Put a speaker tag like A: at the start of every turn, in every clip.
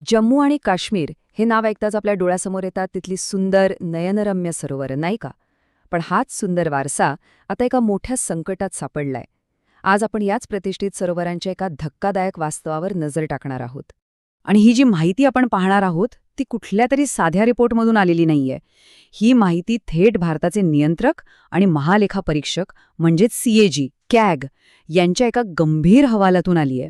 A: जम्मू आणि काश्मीर हे नाव ऐकताच आपल्या डोळ्यासमोर येतात तिथली सुंदर नयनरम्य सरोवरं नाही का. पण हाच सुंदर वारसा आता एका मोठ्या संकटात सापडलाय. आज आपण याच प्रतिष्ठित सरोवरांच्या एका धक्कादायक वास्तवावर नजर टाकणार आहोत. आणि ही जी माहिती आपण पाहणार आहोत ती कुठल्या तरी साध्या रिपोर्टमधून आलेली नाहीये. ही माहिती थेट भारताचे नियंत्रक आणि महालेखापरीक्षक म्हणजेच सीएजी कॅग यांच्या एका गंभीर अहवालातून आलीय.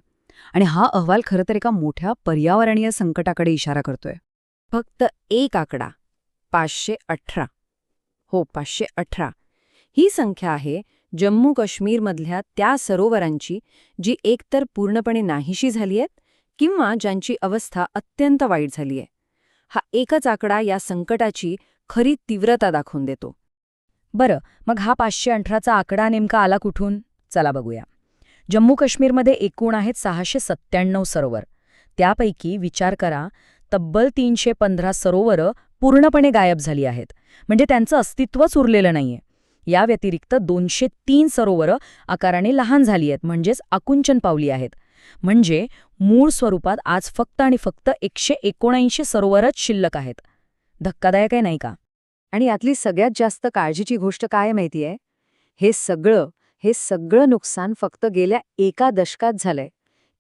A: आणि हा अहवाल खरं तर एका मोठ्या पर्यावरणीय संकटाकडे इशारा करतोय. फक्त एक आकडा 518. हो, 518 ही संख्या आहे जम्मू काश्मीरमधल्या त्या सरोवरांची जी एकतर पूर्णपणे नाहीशी झाली आहेत किंवा ज्यांची अवस्था अत्यंत वाईट झालीय. हा एकच आकडा या संकटाची खरी तीव्रता दाखवून देतो. बरं, मग हा 518चा आकडा नेमका आला कुठून? चला बघूया. जम्मू काश्मीरमध्ये एकूण आहेत 697 सरोवर. त्यापैकी विचार करा, तब्बल 315 सरोवरं पूर्णपणे गायब झाली आहेत, म्हणजे त्यांचं अस्तित्वच उरलेलं नाहीये. या व्यतिरिक्त 203 सरोवरं आकाराने लहान झाली आहेत, म्हणजेच आकुंचन पावली आहेत. म्हणजे मूळ स्वरूपात आज फक्त आणि फक्त 179 सरोवरच शिल्लक आहेत. धक्कादायक आहे नाही का? आणि यातली सगळ्यात जास्त काळजीची गोष्ट काय माहितीये? हे सगळं नुकसान फक्त गेल्या एका दशकात झालंय.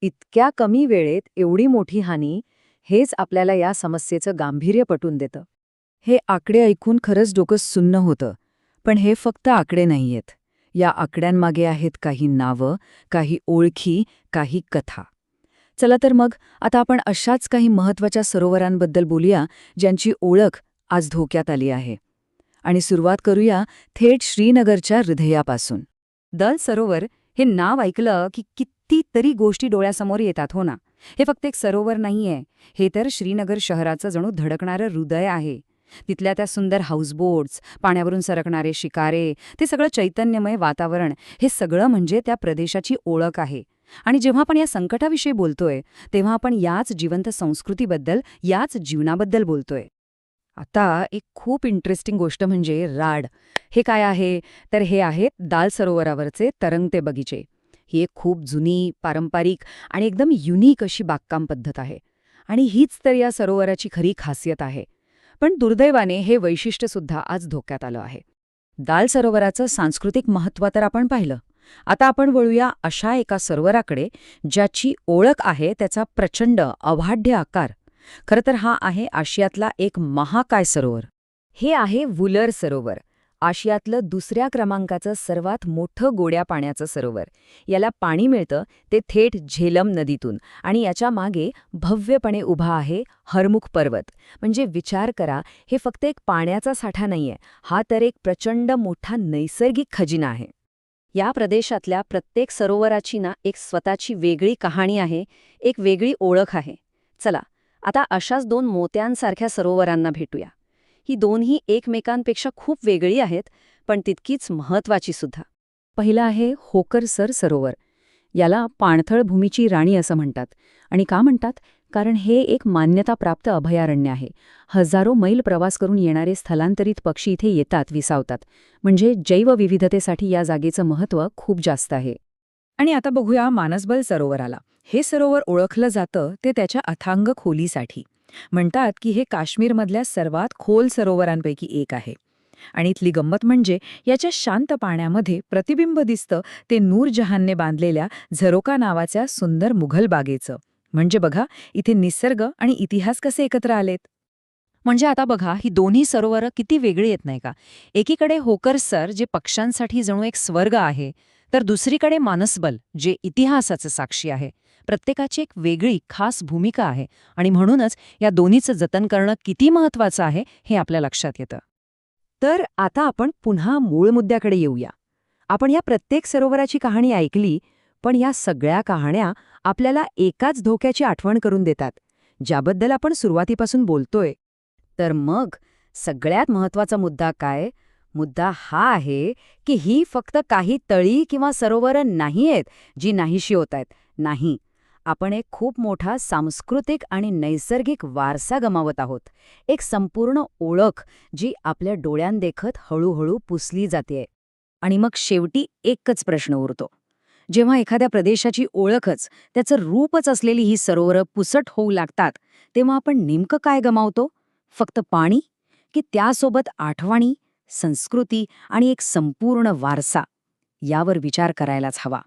A: इतक्या कमी वेळेत एवढी मोठी हानी, हेच आपल्याला या समस्येचं गांभीर्य पटवून देतं. हे आकडे ऐकून खरंच डोकं सुन्न होतं. पण हे फक्त आकडे नाहीयेत. या आकड्यांमागे आहेत काही नावं, काही ओळखी, काही कथा. चला तर मग आता आपण अशाच काही महत्त्वाच्या सरोवरांबद्दल बोलूया ज्यांची ओळख आज धोक्यात आली आहे. आणि सुरुवात करूया थेट श्रीनगरच्या हृदयापासून. दल सरोवर हे नाव ऐकलं की कितीतरी गोष्टी डोळ्यासमोर येतात, हो ना. हे फक्त एक सरोवर नाहीये, हे तर श्रीनगर शहराचं जणू धडकणारं हृदय आहे. तिथल्या त्या सुंदर हाऊसबोट्स, पाण्यावरून सरकणारे शिकारे, ते सगळं चैतन्यमय वातावरण, हे सगळं म्हणजे त्या प्रदेशाची ओळख आहे. आणि जेव्हा आपण या संकटाविषयी बोलतोय तेव्हा आपण याच जिवंत संस्कृतीबद्दल, याच जीवनाबद्दल बोलतोय. आता एक खूप इंटरेस्टिंग गोष्ट म्हणजे राड. हे काय आहे? तर हे आहेत दाल सरोवरावरचे तरंगते बगीचे. ही एक खूप जुनी, पारंपरिक आणि एकदम युनिक अशी बागकाम पद्धत आहे. आणि हीच तर या सरोवराची खरी खासियत आहे. पण दुर्दैवाने हे वैशिष्ट्यसुद्धा आज धोक्यात आलं आहे. दाल सरोवराचं सांस्कृतिक महत्त्व तर आपण पाहिलं. आता आपण वळूया अशा एका सरोवराकडे ज्याची ओळख आहे त्याचा प्रचंड, अवाढ्य आकार. खरं तर हा आहे आशियातला एक महाकाय सरोवर. हे आहे वुलर सरोवर. आशियातलं दुसऱ्या क्रमांकाचं सर्वात मोठं गोड्या पाण्याचं सरोवर. याला पाणी मिळतं ते थेट झेलम नदीतून. आणि याच्या मागे भव्यपणे उभा आहे हरमुख पर्वत. म्हणजे विचार करा, हे फक्त एक पाण्याचा साठा नाहीये, हा तर एक प्रचंड मोठा नैसर्गिक खजिना आहे. या प्रदेशातल्या प्रत्येक सरोवराची ना एक स्वतःची वेगळी कहाणी आहे, एक वेगळी ओळख आहे. चला आता अशाच दोन मोत्यांसारख्या सरोवरांना भेटूया. ही दोन्ही एकमेकांपेक्षा खूप वेगळी आहेत, पण तितकीच महत्वाची सुद्धा. पहिलं आहे होकरसर सरोवर. याला पाणथळ भूमीची राणी असं म्हणतात. आणि का म्हणतात? कारण हे एक मान्यताप्राप्त अभयारण्य आहे. हजारो मैल प्रवास करून येणारे स्थलांतरित पक्षी इथे येतात, विसावतात. म्हणजे जैवविविधतेसाठी या जागेचं महत्त्व खूप जास्त आहे. आणि आता बघूया मानसबल सरोवराला. हे सरोवर ओळखलं जातं ते त्याच्या अथांग खोलीसाठी. म्हणतात की हे काश्मीरमधल्या सर्वात खोल सरोवरांपैकी एक आहे. आणि इथली गंमत म्हणजे याच्या शांत पाण्यामध्ये प्रतिबिंब दिसतं ते नूरजहानने बांधलेल्या झरोका नावाच्या सुंदर मुघल बागेचं. म्हणजे बघा, इथे निसर्ग आणि इतिहास कसे एकत्र आलेत. म्हणजे आता बघा, ही दोन्ही सरोवरं किती वेगळी आहेत नाही का. एकीकडे होकरसर जे पक्ष्यांसाठी जणू एक स्वर्ग आहे, तर दुसरीकडे मानसबल जे इतिहासाचं साक्षी आहे. प्रत्येकाची एक वेगळी खास भूमिका आहे आणि म्हणूनच या दोन्हीचं जतन करणं किती महत्त्वाचं आहे हे आपल्या लक्षात येतं. तर आता आपण पुन्हा मूळ मुद्द्याकडे येऊया. आपण या प्रत्येक सरोवराची कहाणी ऐकली, पण या सगळ्या कहाण्या आपल्याला एकाच धोक्याची आठवण करून देतात, ज्याबद्दल आपण सुरुवातीपासून बोलतोय. तर मग सगळ्यात महत्त्वाचा मुद्दा काय? मुद्दा हा आहे की ही फक्त काही तळी किंवा सरोवरं नाहीयेत जी नाहीशी होत आहेत. नाही, आपण एक खूप मोठा सांस्कृतिक आणि नैसर्गिक वारसा गमावत आहोत. एक संपूर्ण ओळख जी आपल्या डोळ्यांदेखत हळूहळू पुसली जातेय. आणि मग शेवटी एकच प्रश्न उरतो. जेव्हा एखाद्या प्रदेशाची ओळखच, त्याचं रूपच असलेली ही सरोवरं पुसट होऊ लागतात, तेव्हा आपण नेमकं काय गमावतो? फक्त पाणी? की त्यासोबत आठवणी, संस्कृती आणि एक संपूर्ण वारसा? यावर विचार करायलाच हवा.